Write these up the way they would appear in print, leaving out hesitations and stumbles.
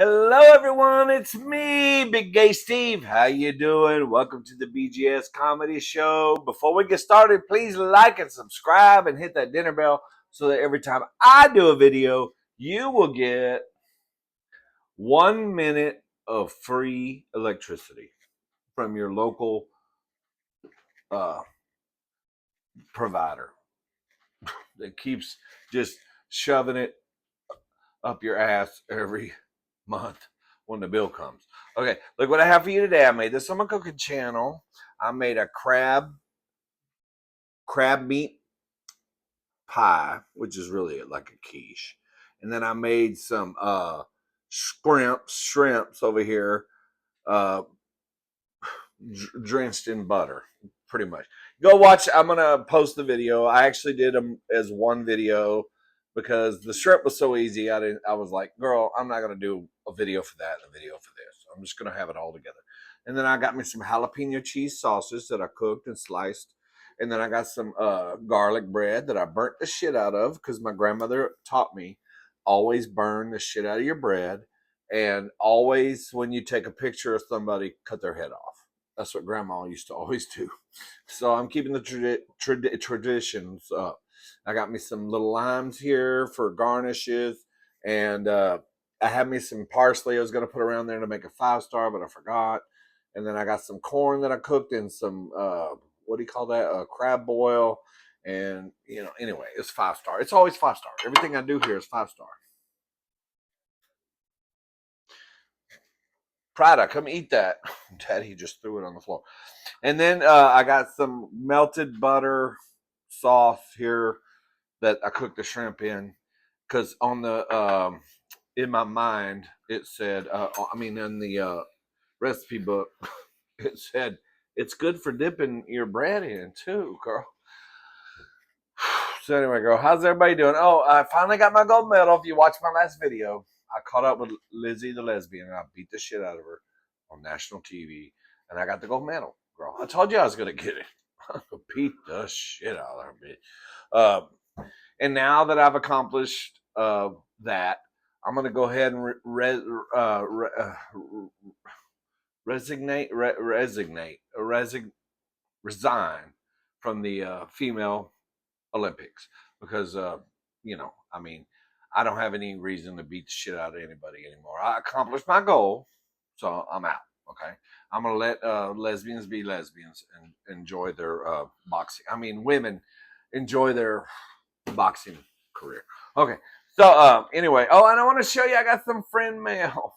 Hello, everyone. It's me, Big Gay Steve. How you doing? Welcome to the BGS Comedy Show. Before we get started, please like and subscribe and hit that dinner bell so that every time I do a video, you will get 1 minute of free electricity from your local uh, provider that keeps just shoving it up your ass every month when the bill comes. Okay, look what I have for you today. I made this on my cooking channel. I made a crab meat pie, which is really like a quiche. And then I made some shrimps over here, uh, drenched in butter, pretty much. Go watch. I'm gonna post the video. I actually did them as one video because the shrimp was so easy. I was like, girl, I'm not gonna do a video for that and a video for this. I'm just gonna have it all together. And then I got me some jalapeno cheese sauces that I cooked and sliced. And then I got some garlic bread that I burnt the shit out of because my grandmother taught me always burn the shit out of your bread, and always when you take a picture of somebody, cut their head off. That's what grandma used to always do. So I'm keeping the traditions up. I got me some little limes here for garnishes, and I had me some parsley I was going to put around there to make a 5-star, but I forgot. And then I got some corn that I cooked in some, what do you call that? Crab boil. And, anyway, it's 5-star. It's always 5-star. Everything I do here is 5-star. Prada, come eat that. Daddy just threw it on the floor. And then I got some melted butter sauce here that I cooked the shrimp in, because on the in my mind it said, in the recipe book it said it's good for dipping your bread in too, girl. So anyway, girl, how's everybody doing? Oh, I finally got my gold medal. If you watched my last video, I caught up with Lizzie the lesbian and I beat the shit out of her on national TV, and I got the gold medal, girl. I told you I was gonna get it. I beat the shit out of her, bitch. And now that I've accomplished that, I'm gonna go ahead and resign from the female Olympics because I don't have any reason to beat the shit out of anybody anymore. I accomplished my goal, so I'm out. Okay, I'm gonna let lesbians be lesbians and enjoy their boxing. Women enjoy their boxing career. Okay, so anyway, and I want to show you. I got some friend mail.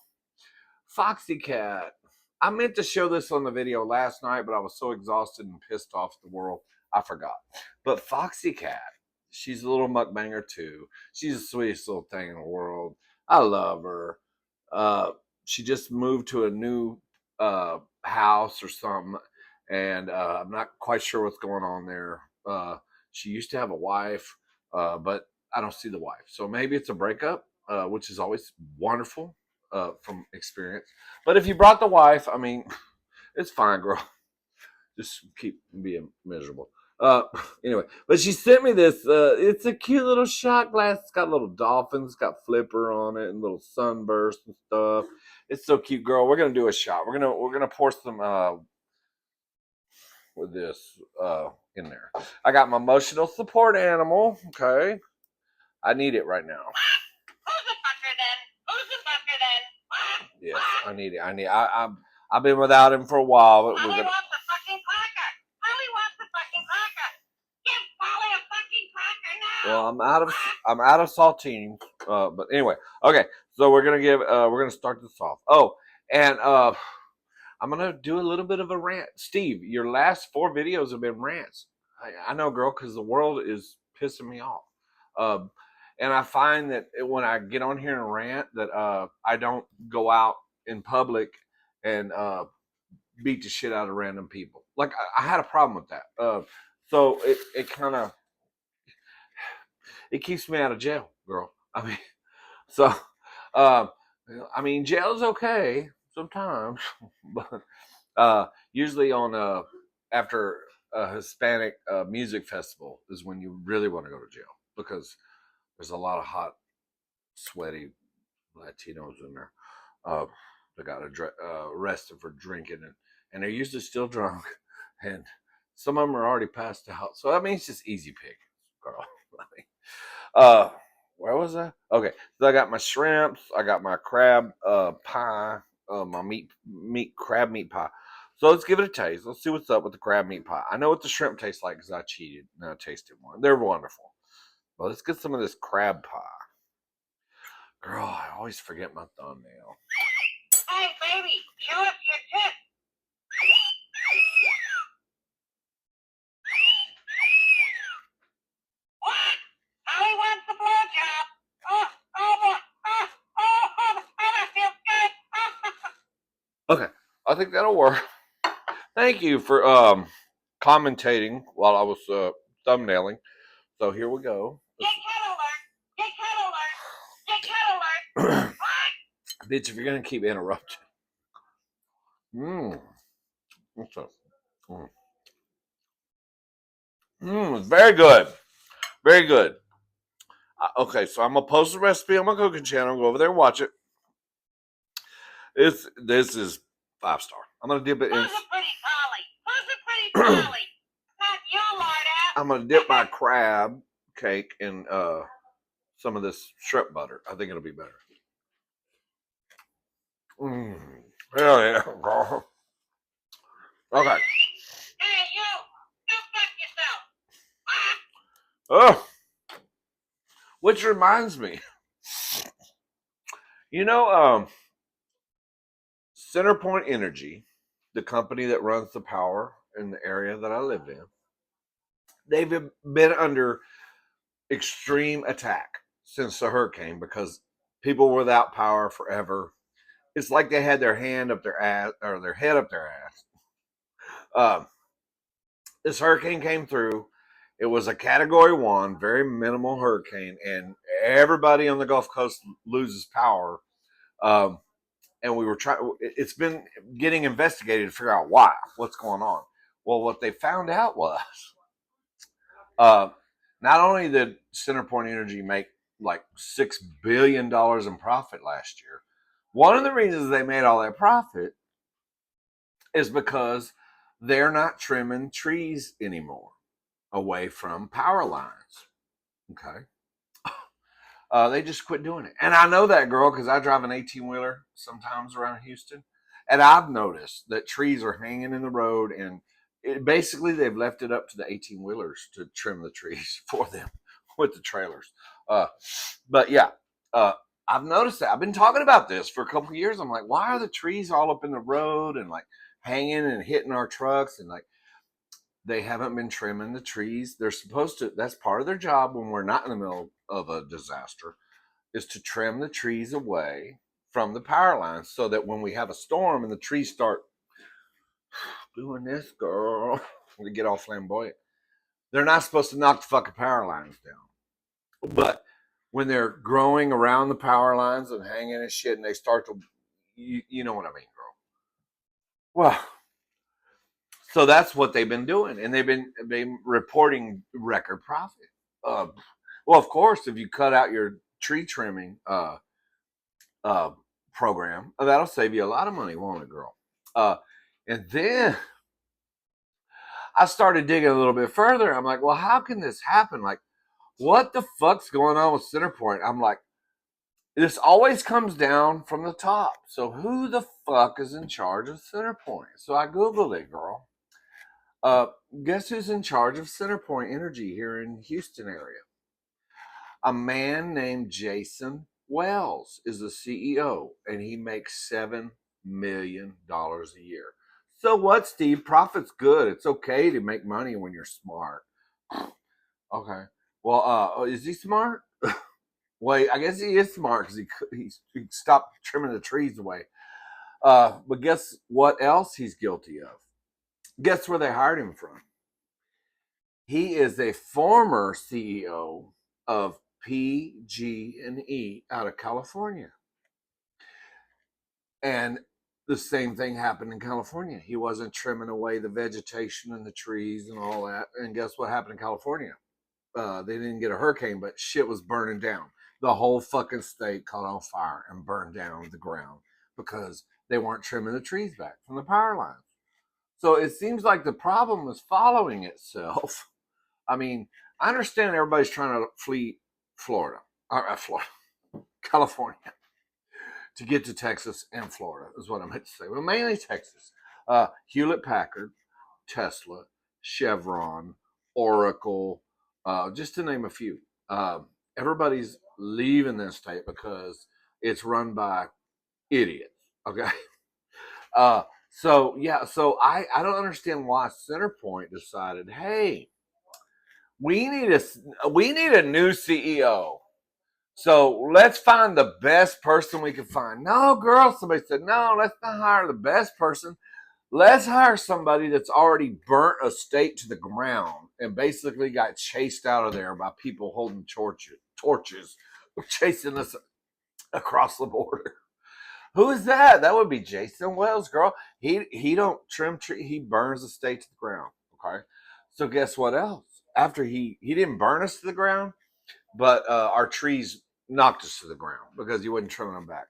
Foxy Cat. I meant to show this on the video last night, but I was so exhausted and pissed off at the world, I forgot. But Foxy Cat, she's a little mukbanger too. She's the sweetest little thing in the world. I love her. She just moved to a new house or something, and I'm not quite sure what's going on there. She used to have a wife, but I don't see the wife. So maybe it's a breakup, which is always wonderful from experience. But if you brought the wife, it's fine, girl. Just keep being miserable. Uh, anyway, but she sent me this. It's a cute little shot glass. It's got little dolphins, it's got flipper on it, and little sunburst and stuff. It's so cute, girl. We're gonna do a shot. We're gonna pour some with this in there. I got my emotional support animal. Okay, I need it right now. Who's the fucker then? Who's the fucker then? Yes, I need it. I've been without him for a while, but we're gonna. Wants the fucking cracker. Polly wants the fucking cracker. Give Polly a fucking cracker now. Well, I'm out of saltines. But anyway, okay. So we're gonna start this off. Oh, and I'm gonna do a little bit of a rant. Steve, your last 4 videos have been rants. I know, girl, because the world is pissing me off. And I find that when I get on here and rant, that I don't go out in public and beat the shit out of random people. Like I had a problem with that. So it kind of it keeps me out of jail, girl. So uh, jail's okay sometimes, but usually on after a Hispanic music festival is when you really want to go to jail, because there's a lot of hot, sweaty Latinos in there. Uh, they got arrested for drinking, and they're usually still drunk, and some of them are already passed out. So I mean, it's just easy pick, girl. I mean, uh, where was I? Okay, so I got my shrimps, I got my crab pie, my meat crab meat pie. So let's give it a taste. Let's see what's up with the crab meat pie. I know what the shrimp tastes like because I cheated and I tasted one. They're wonderful. But let's get some of this crab pie. Girl, I always forget my thumbnail. Hey, baby, show up your tip. What? Holly wants the blowjob. Boy. That feels good. Okay, I think that'll work. Thank you for commentating while I was thumbnailing. So here we go. Get cat alert. Get cat alert. Get cat alert. What? Bitch, if you're gonna keep interrupting. Mmm. Okay. Mmm, very good. Very good. Okay, so I'm gonna post the recipe on my cooking channel. Go over there and watch it. This is 5-star. I'm gonna dip it in. Who's a pretty collie? Who's a pretty collie? Not you, Lord. I'm gonna dip my crab cake in some of this shrimp butter. I think it'll be better. Mmm. Hell yeah, girl. Okay. Hey, you. You fuck yourself. Oh, which reminds me, you know, CenterPoint Energy, the company that runs the power in the area that I live in, they've been under extreme attack since the hurricane because people were without power forever. It's like they had their hand up their ass or their head up their ass. This hurricane came through. It was a Category 1, very minimal hurricane, and everybody on the Gulf Coast loses power. Um, and we were trying. It's been getting investigated to figure out what's going on. Well, what they found out was, uh, not only did CenterPoint Energy make like $6 billion in profit last year, one of the reasons they made all that profit is because they're not trimming trees anymore away from power lines. Okay. They just quit doing it. And I know that, girl, because I drive an 18-wheeler sometimes around Houston. And I've noticed that trees are hanging in the road. And basically, they've left it up to the 18-wheelers to trim the trees for them with the trailers. But yeah, I've noticed that. I've been talking about this for a couple of years. I'm like, why are the trees all up in the road and like hanging and hitting our trucks? And like, they haven't been trimming the trees. They're supposed to, that's part of their job when we're not in the middle of a disaster, is to trim the trees away from the power lines so that when we have a storm and the trees start doing this, girl, to get all flamboyant, they're not supposed to knock the fucking power lines down. But when they're growing around the power lines and hanging and shit and they start to, you know what I mean, girl. Well, so that's what they've been doing, and they've been reporting record profit. Uh, well, of course, if you cut out your tree trimming uh, program, that'll save you a lot of money, won't it, girl? And then I started digging a little bit further. I'm like, well, how can this happen? Like, what the fuck's going on with CenterPoint? I'm like, this always comes down from the top. So who the fuck is in charge of CenterPoint? So I Googled it, girl. Guess who's in charge of CenterPoint Energy here in Houston area? A man named Jason Wells is the CEO, and he makes $7 million a year. So what, Steve? Profit's good. It's okay to make money when you're smart. Okay. Well, is he smart? Well, I guess he is smart because he stopped trimming the trees away. But guess what else he's guilty of? Guess where they hired him from? He is a former CEO of PG&E out of California. And the same thing happened in California. He wasn't trimming away the vegetation and the trees and all that. And guess what happened in California? They didn't get a hurricane, but shit was burning down. The whole fucking state caught on fire and burned down to the ground because they weren't trimming the trees back from the power lines. So it seems like the problem is following itself. I mean, I understand everybody's trying to flee Florida, Florida, California, to get to Texas and Florida, is what I meant to say. Well, mainly Texas. Hewlett Packard, Tesla, Chevron, Oracle, just to name a few. Everybody's leaving this state because it's run by idiots. Okay. So I don't understand why Centerpoint decided, hey, we need a new CEO. So let's find the best person we can find. No, girl, somebody said, no, let's not hire the best person. Let's hire somebody that's already burnt a state to the ground and basically got chased out of there by people holding torches chasing us across the border. Who is that? That would be Jason Wells, girl. He don't trim tree. He burns the state to the ground. Okay. So guess what else? After he didn't burn us to the ground, but our trees knocked us to the ground because he wasn't trimming them back.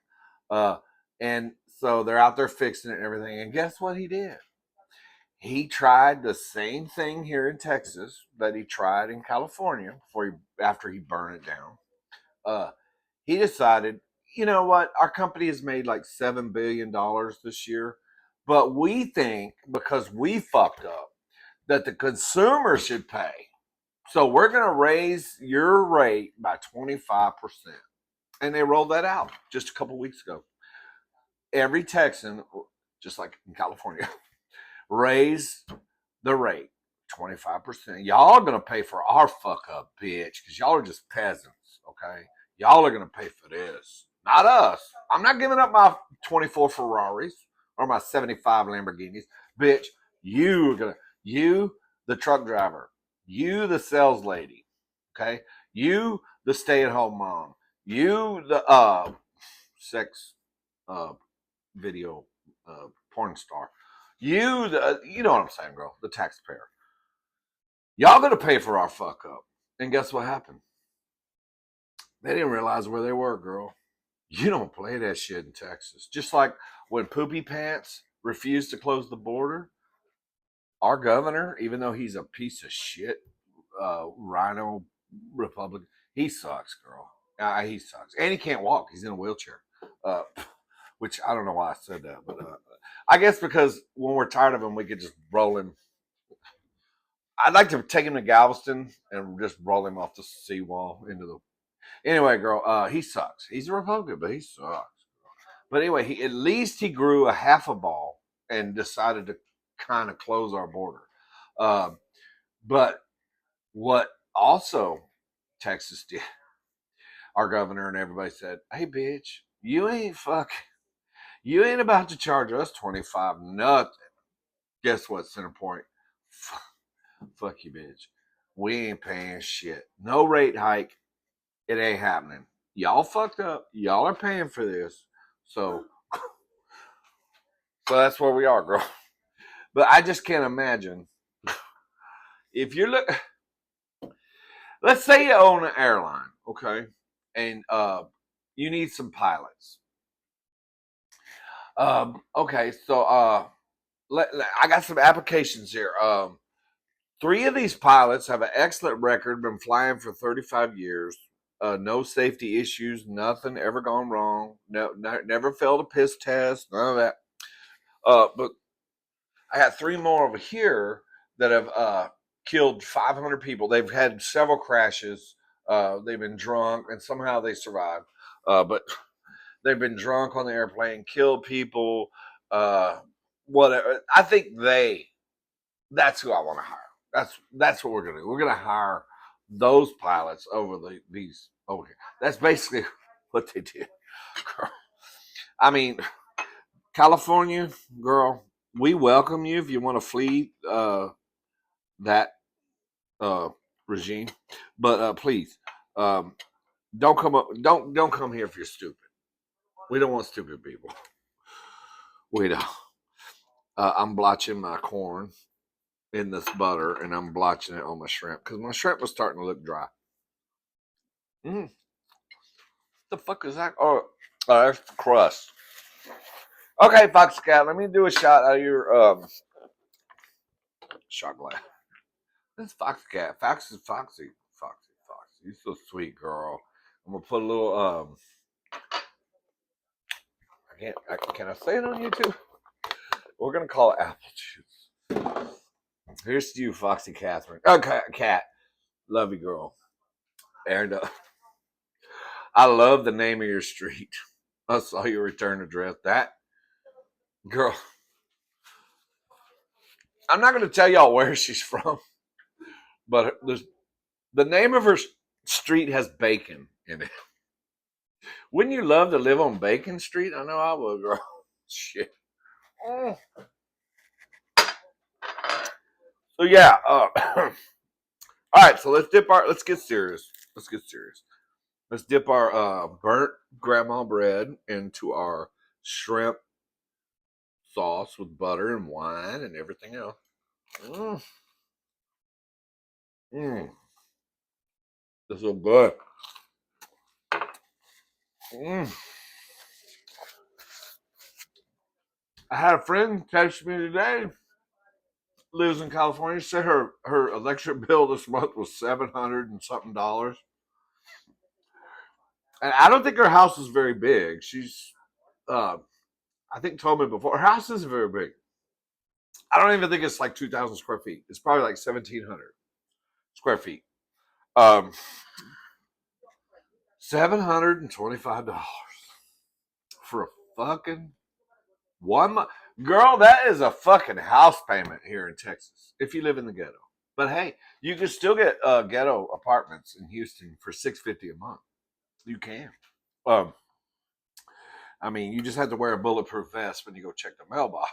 And so they're out there fixing it and everything. And guess what he did? He tried the same thing here in Texas that he tried in California after he burned it down. Uh, he decided, you know what? Our company has made like $7 billion this year, but we think because we fucked up that the consumer should pay. So we're going to raise your rate by 25%. And they rolled that out just a couple weeks ago. Every Texan, just like in California, raise the rate 25%. Y'all are going to pay for our fuck up, bitch, because y'all are just peasants, okay? Y'all are going to pay for this, not us. I'm not giving up my 24 Ferraris or my 75 Lamborghinis. Bitch, you, the truck driver, you, the sales lady, okay? You, the stay at home mom, you, the sex uh, video porn star, you know what I'm saying, girl, the taxpayer. Y'all gonna pay for our fuck up. And guess what happened? They didn't realize where they were, girl. You don't play that shit in Texas. Just like when Poopy Pants refused to close the border, our governor, even though he's a piece of shit, rhino Republican, he sucks, girl. He sucks. And he can't walk. He's in a wheelchair. Uh, which I don't know why I said that, but I guess because when we're tired of him, we could just roll him. I'd like to take him to Galveston and just roll him off the seawall into the. Anyway, girl, he sucks. He's a Republican, but he sucks. But anyway, at least he grew a half a ball and decided to kind of close our border. Um, but what also Texas did, our governor and everybody said, "Hey, bitch, you ain't about to charge us 25 nothing." Guess what, Centerpoint? Fuck you, bitch. We ain't paying shit. No rate hike. It ain't happening. Y'all fucked up. Y'all are paying for this. So that's where we are, girl. But I just can't imagine if you're let's say you own an airline, okay, and you need some pilots. Okay, so I got some applications here. 3 of these pilots have an excellent record, been flying for 35 years. No safety issues, nothing ever gone wrong. Never failed a piss test, none of that. But I got 3 more over here that have killed 500 people. They've had several crashes. They've been drunk, and somehow they survived. But they've been drunk on the airplane, killed people. Whatever. I think that's who I want to hire. That's what we're gonna do. We're gonna hire those pilots these over here. That's basically what they did. I mean, California, girl, we welcome you if you want to flee that uh, regime, but please don't come up. Don't come here if you're stupid. We don't want stupid people. We don't. I'm blotching my corn in this butter, and I'm blotching it on my shrimp because my shrimp was starting to look dry. Mm. The fuck is that? Oh, that's the crust. Okay, Fox Cat, let me do a shot out of your shot glass. This Fox Cat. Fox is Foxy. Foxy. Foxy. You're so sweet, girl. I'm gonna put a little can I say it on YouTube? We're gonna call it apple juice. Here's to you, Foxy Catherine. Okay, Cat. Love you, girl. And I love the name of your street. I saw your return address. That girl. I'm not gonna tell y'all where she's from, but the name of her street has bacon in it. Wouldn't you love to live on Bacon Street? I know I would, girl. Shit. Mm. So yeah. All right. So let's get serious. Let's get serious. Let's dip our burnt grandma bread into our shrimp sauce with butter and wine and everything else. Mm. Mm. This is so good. Mm. I had a friend text me today. Lives in California. She said her electric bill this month was $700 and something dollars. And I don't think her house is very big. She's uh, I think told me before her house isn't very big. I don't even think it's like 2,000 square feet. It's probably like 1,700 square feet. Um, $725 for a fucking 1 month. Girl, that is a fucking house payment here in Texas if you live in the ghetto. But hey, you can still get ghetto apartments in Houston for $650 a month. You can. Um, I mean, you just have to wear a bulletproof vest when you go check the mailbox.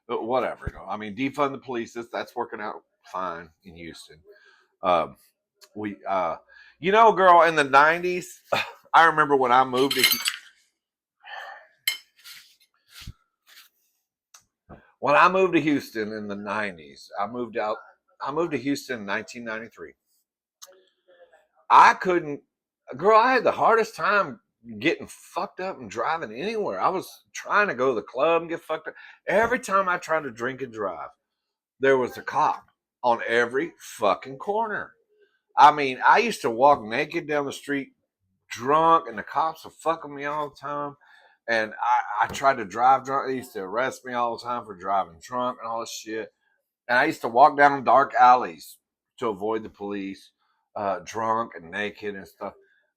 But whatever. I mean, defund the police. That's working out fine in Houston. Um, we, girl, in the '90s, I remember when I moved to Houston in the '90s. I moved to Houston in 1993. I couldn't, girl. I had the hardest time getting fucked up and driving anywhere. I was trying to go to the club and get fucked up. Every time I tried to drink and drive, there was a cop on every fucking corner. I mean, I used to walk naked down the street, drunk, and the cops were fucking me all the time. And I tried to drive drunk. They used to arrest me all the time for driving drunk and all this shit. And I used to walk down dark alleys to avoid the police, drunk and naked and stuff.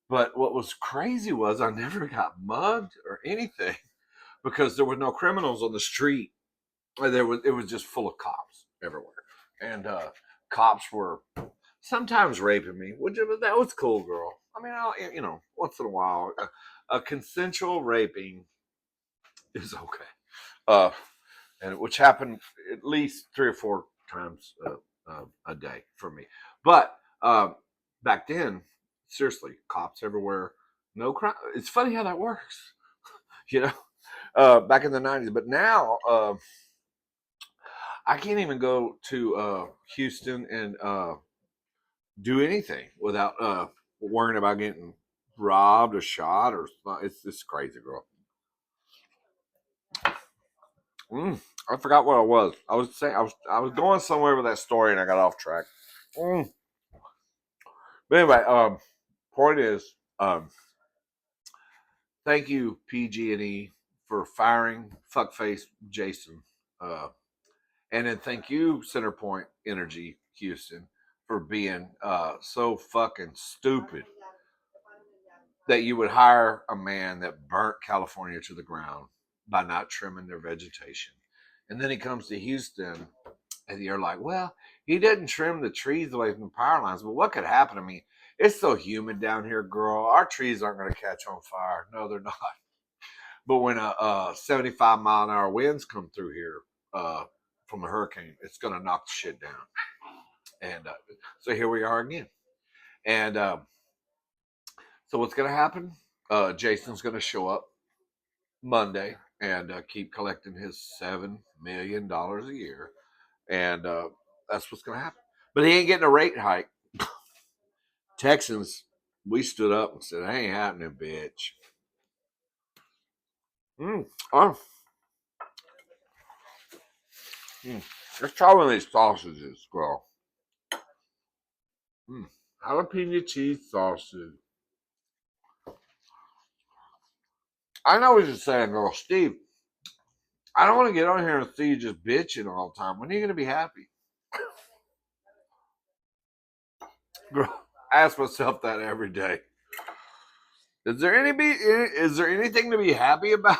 But what was crazy was I never got mugged or anything because there were no criminals on the street. It was just full of cops everywhere, and cops were sometimes raping me, which that was cool, girl. I mean, once in a while, a consensual raping is okay, uh, and which happened at least 3 or 4 times a day for me. But back then, seriously, cops everywhere, no crime. It's funny how that works, you know. Back in the '90s, but now I can't even go to Houston and do anything without worrying about getting robbed or shot or it's crazy, girl. I forgot what I was. I was saying I was going somewhere with that story and I got off track. Mm. But anyway, point is, thank you PG&E for firing fuckface Jason, and then thank you Centerpoint Energy Houston for being so fucking stupid that you would hire a man that burnt California to the ground by not trimming their vegetation. And then he comes to Houston and you're like, well, he didn't trim the trees away from the power lines. But what could happen? I mean, it's so humid down here, girl. Our trees aren't going to catch on fire. No, they're not. But when a 75-mile-an-hour winds come through here from a hurricane, it's going to knock the shit down. And so here we are again. And so what's going to happen? Jason's going to show up Monday and keep collecting his $7 million a year, and that's what's going to happen. But he ain't getting a rate hike. Texans, we stood up and said, "That ain't happening, bitch." Oh. Let's try one of these sausages, girl. Jalapeno cheese sausage. I know what you're saying, girl. Steve, I don't want to get on here and see you just bitching all the time. When are you going to be happy? Girl, I ask myself that every day. Is there anything to be happy about?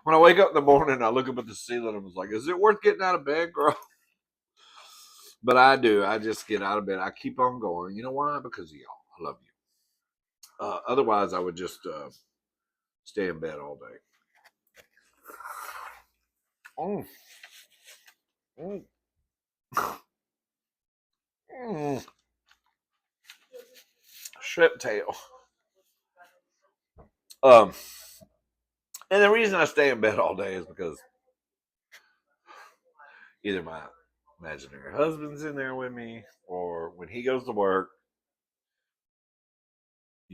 When I wake up in the morning, I look up at the ceiling and I was like, is it worth getting out of bed, girl? But I do. I just get out of bed. I keep on going. You know why? Because of y'all. I love you. Otherwise, I would just stay in bed all day. Mm. Mm. Mm. Shrimp tail. Um, and the reason I stay in bed all day is because either my imaginary husband's in there with me, or when he goes to work,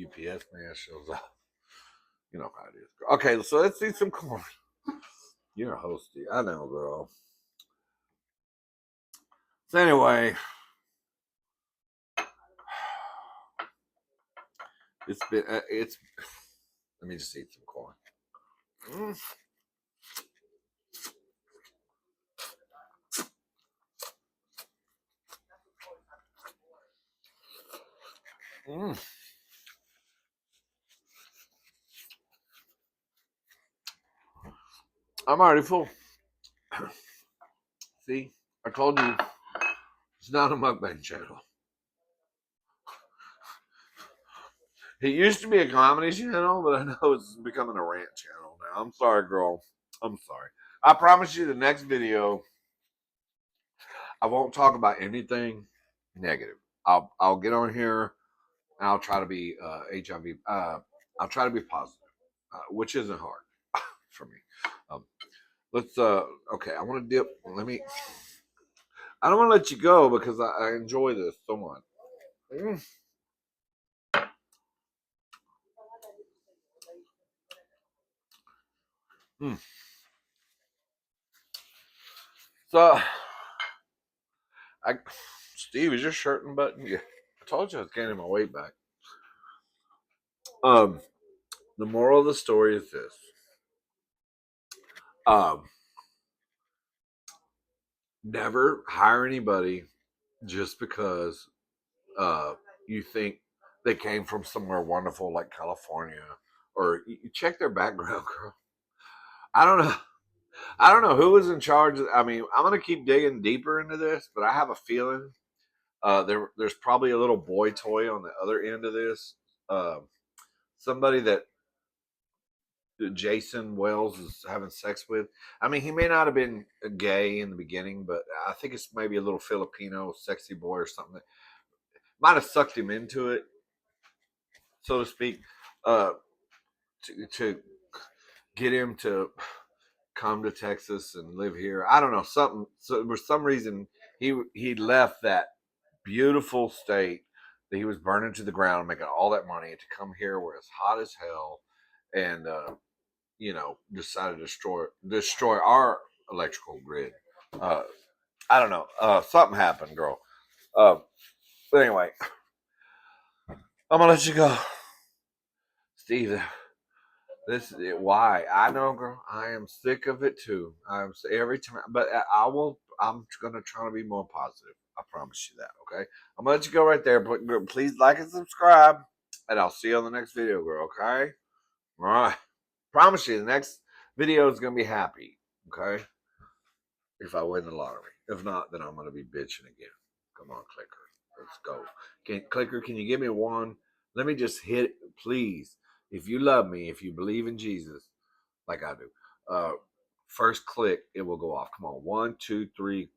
UPS man shows up. You know how it is. Okay, so let's eat some corn. You're a hostie. I know, girl. So anyway, it's. Let me just eat some corn. Mm. Mm. I'm already full. See, I told you it's not a mukbang channel. It used to be a comedy channel, but I know it's becoming a rant channel now. I'm sorry, girl. I'm sorry. I promise you the next video, I won't talk about anything negative. I'll get on here and I'll try to be HIV. I'll try to be positive, which isn't hard for me. Um, let's okay. I want to dip. Let me. I don't want to let you go because I enjoy this so much. Mm. Mm. So, Steve, is your shirt unbuttoned? Yeah. I told you I was gaining my weight back. Um, the moral of the story is this. Um, never hire anybody just because you think they came from somewhere wonderful like California, or you check their background, girl. I don't know. I don't know who was in charge. I mean, I'm gonna keep digging deeper into this, but I have a feeling there's probably a little boy toy on the other end of this. Uh, Somebody that Jason Wells is having sex with. I mean, he may not have been gay in the beginning, but I think it's maybe a little Filipino sexy boy or something that might have sucked him into it, so to speak, uh, to get him to come to Texas and live here. I don't know something. So for some reason, he left that beautiful state that he was burning to the ground, making all that money to come here where it's hot as hell, and decided to destroy our electrical grid. Uh, I don't know. Something happened, girl. But anyway, I'm gonna let you go, Steve. This is why I know, girl. I am sick of it too. I'm every time, but I will. I'm gonna try to be more positive. I promise you that. Okay. I'm gonna let you go right there. But please like and subscribe, and I'll see you on the next video, girl. Okay. All right. Promise you, the next video is gonna be happy. Okay. If I win the lottery. If not, then I'm gonna be bitching again. Come on, clicker. Let's go. Clicker, can you give me one? Let me just hit it, please. If you love me, if you believe in Jesus, like I do, first click, it will go off. Come on. 1, 2, 3.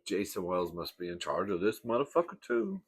Jason Wells must be in charge of this motherfucker too.